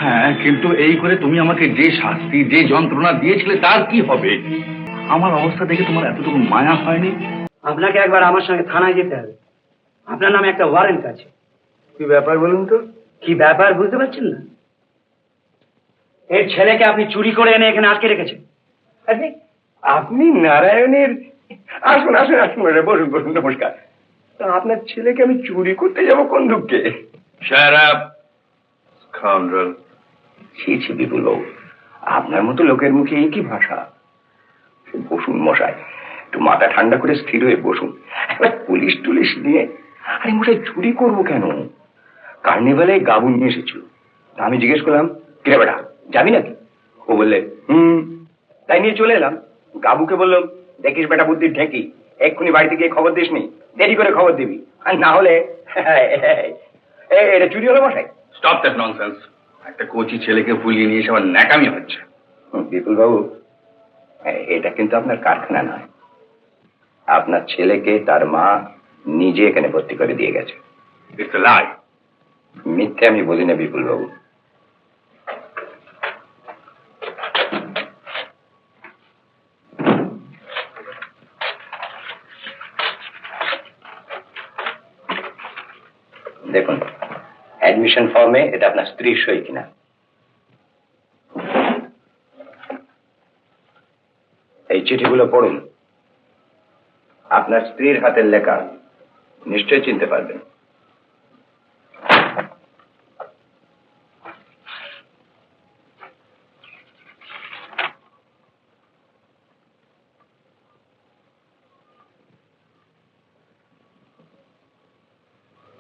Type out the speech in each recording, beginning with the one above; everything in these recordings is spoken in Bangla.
হ্যাঁ, কিন্তু এই করে তুমি আমাকে যে শাস্তি, যে যন্ত্রণা দিয়েছিলে তার কি হবে? আমার অবস্থা দেখে তোমার এতটুকু মায়া হয়নি? আপনাকে একবার আমার সঙ্গে থানায় যেতে হবে। আপনার নামে একটা ওয়ারেন্ট আছে। কি ব্যাপার বলুন তো? কি ব্যাপার বুঝতে পারছেন না? এর ছেলেকে আপনি চুরি করে এনে এখানে আটকে রেখেছেন। আপনি নারায়ণের? আসুন আসুন আসুন, বসুন বসুন, নমস্কার। তা আপনার ছেলেকে আমি চুরি করতে যাব কোন দুঃখে? Shut up, scoundrel. ছি ছি বিপুল বাবু, আপনার মতো লোকের মুখে এই কি ভাষা? বসুন মশাই, একটু মাথা ঠান্ডা করে স্থির হয়ে বসুন। একবার পুলিশ টুলিশ নিয়ে। আরে মশাই, চুরি করবো কেন? কার্নিভালে গাবু নিয়ে এসেছিল। আমি জিজ্ঞেস করলাম, কিরে বেটা যাবি নাকি? ও বললে তাই নিয়ে চলে এলাম। গাবুকে বললাম, দেখিস বেটা বুদ্ধির ঢেঁকি, এক্ষুনি বাড়িতে গিয়ে খবর দিস নি, দেরি করে খবর দিবি, আর না হলে এটা চুরি হলো মশাই। Stop that nonsense. একটা কোচি ছেলেকে ভুলিয়ে নিয়ে এসে আবার ন্যাকামি হচ্ছে। বিপুল বাবু, এটা কিন্তু আপনার কারখানা নয়। আপনার ছেলেকে তার মা নিজে এখানে ভর্তি করে দিয়ে গেছে। It's a lie. মিথ্যে আমি বলি না বিপুল বাবু। দেখুন, অ্যাডমিশন ফর্মে এটা আপনার স্ত্রীর সই কিনা। এই চিঠিগুলো পড়ুন। আপনার স্ত্রীর হাতের লেখা, নিশ্চয় চিনতে পারবেন।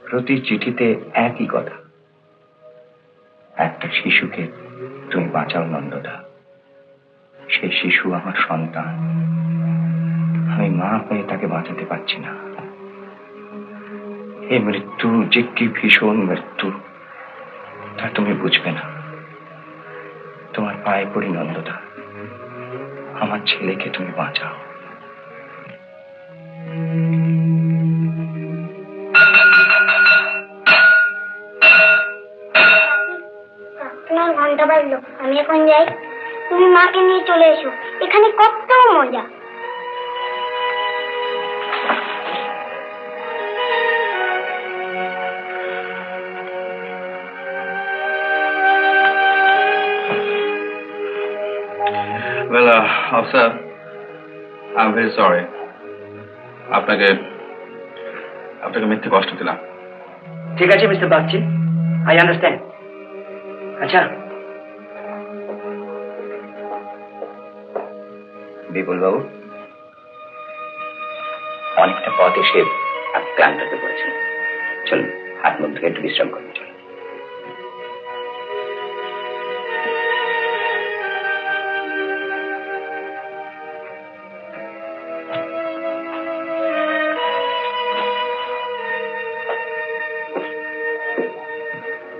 প্রতি চিঠিতে একই কথা, একটা শিশুকে তুমি বাঁচাও নন্দদা। সেই শিশু আমার সন্তান, আমি মা হয়ে তাকে বাঁচাতে পারছি না। এই মৃত্যু যে কি ভীষণ মৃত্যু তা তুমি বুঝবে না। তোমার পায়ে পড়ি নন্দদা, আমার ছেলেকে তুমি বাঁচাও। আপনার ঘন্টা বাজলো, আমি এখন যাই। তুমি মাকে নিয়ে চলে এসো, এখানে কত মজা। Well, officer, I'm very sorry. আপনাকে মিথ্যে কষ্ট দিলাম। ঠিক আছে মিস্টার বাগচি, আই আন্ডারস্ট্যান্ড। আচ্ছা, বিপুল বাবু, অনেকটা পথ এসে আপনি ক্লান্ত হয়ে পড়েছেন। চলুন, হাত মুখ ধুয়ে একটু বিশ্রাম করুন। চলুন।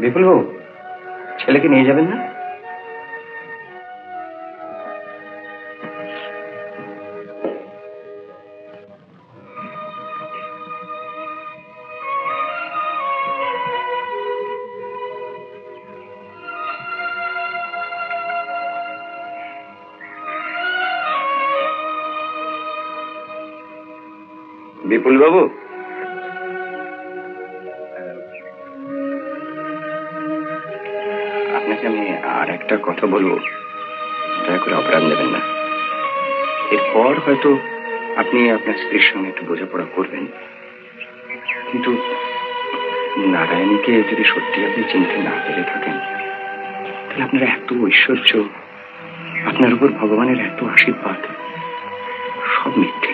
বিপুল বাবু, ছেলেকে নিয়ে যাবেন না? বিপুল বাবু, আপনাকে আমি আর একটা কথা বলবো, দয়া করে অপরাধ নেবেন না। এরপর হয়তো আপনি আপনার স্ত্রীর সঙ্গে একটু বোঝাপড়া করবেন, কিন্তু নারায়ণীকে যদি সত্যি আপনি চিনতে না পেরে থাকেন, তাহলে আপনার এত ঐশ্বর্য, আপনার উপর ভগবানের এত আশীর্বাদ, সব মিথ্যে।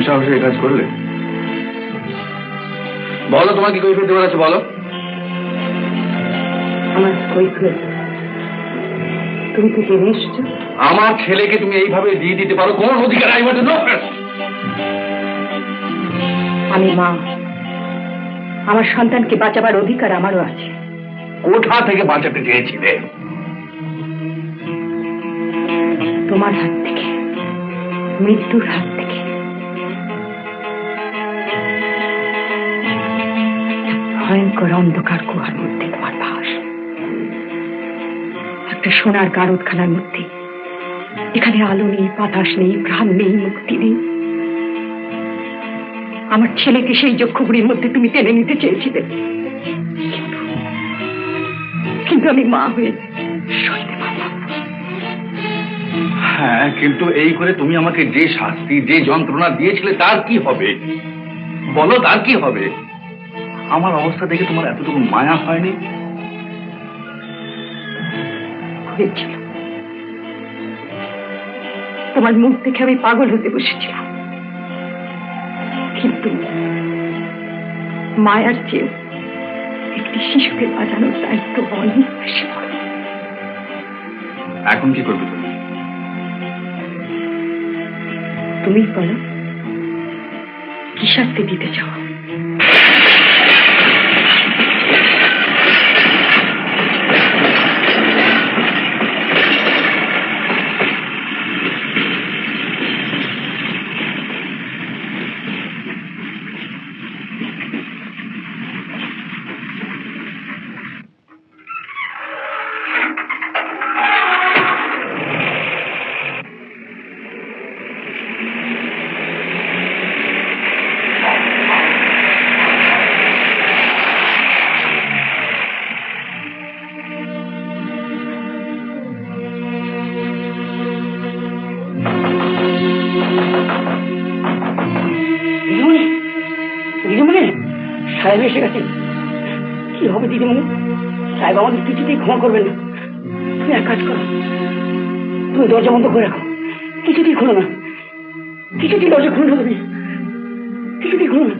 সাহসে এই কাজ করলে? বলো, তোমার কি কৈফিয়ত দেওয়ার আছে বলো। আমার বই হয়েছে, তুমি তো জেনে এসছো। আমার ছেলেকে তুমি এইভাবে দিয়ে দিতে পারো? কোন অধিকার আইবার জন্য? আমি মা, আমার সন্তানকে বাঁচাবার অধিকার আমারও আছে। কোথা থেকে বাঁচাতে চেয়েছিলে? তোমার হাত থেকে, মৃত্যুর হাত থেকে। ভয়ঙ্কর অন্ধকার গুহার মধ্যে তোমার বাস, একটা সোনার গারদখানার মধ্যে। এখানে আলো নেই, বাতাস নেই, প্রাণ নেই, মুক্তি নেই। আমার ছেলেকে সেই যক্ষপুরীর মধ্যে তুমি টেনে নিতে চেয়েছিলে, কিন্তু আমি মা হয়ে সইতে পারলাম না। হ্যাঁ, কিন্তু এই করে তুমি আমাকে যে শাস্তি, যে যন্ত্রণা দিয়েছিলে তার কি হবে? বলো, তার কি হবে? আমার অবস্থা দেখে তোমার এতটুকু মায়া হয়নি? হয়েছিল। তোমার মুখ দেখে আমি পাগল হতে বসেছিলাম, কিন্তু মায়ার চেয়ে একটি শিশুকে বাঁচানোর দায়িত্ব অনেক বেশি বড়। এখন কি করবে তুমি? তুমি বলো, কি শাস্তি দিতে চাও? দিদিমণি, দিদিমণি, সাহেব এসে গেছেন। কি হবে দিদিমণি? সাহেব আমাদের কিছুতেই ক্ষমা করবেন না। তুমি এক কাজ করো, তুমি দরজা বন্ধ করে রাখো, কিছুতেই খোলো না, কিছুতেই দরজা খুলো না, তুমি কিছুতেই খোলো না।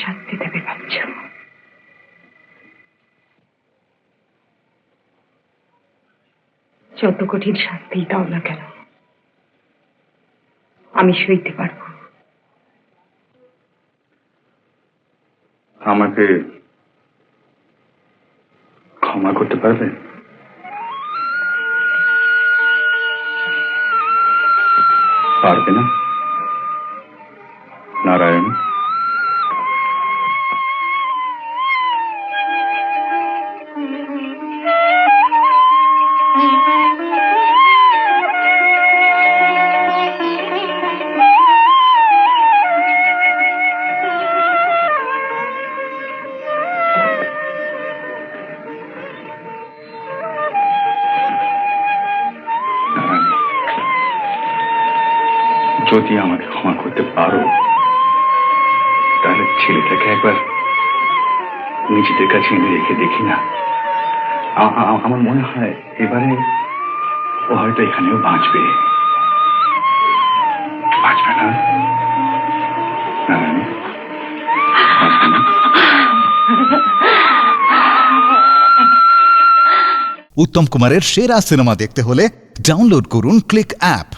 শাস্তি দেবে ভাবছ? যত কঠিন শাস্তি দাও না কেন, আমি সইতে পারবো। আমাকে ক্ষমা করতে পারবে? পারবে না নারায়ণ? যদি আমাকে ক্ষমা করতে পারো, তাহলে ছেলেটাকে একবার নিজেদের কাছে এনে রেখে দেখি না। আমার মনে হয় এবারে ও হয়তো এখানেও বাঁচবে। বাঁচবে না? বাঁচবে না? উত্তম কুমারের সেরা সিনেমা দেখতে হলে ডাউনলোড করুন ক্লিক অ্যাপ।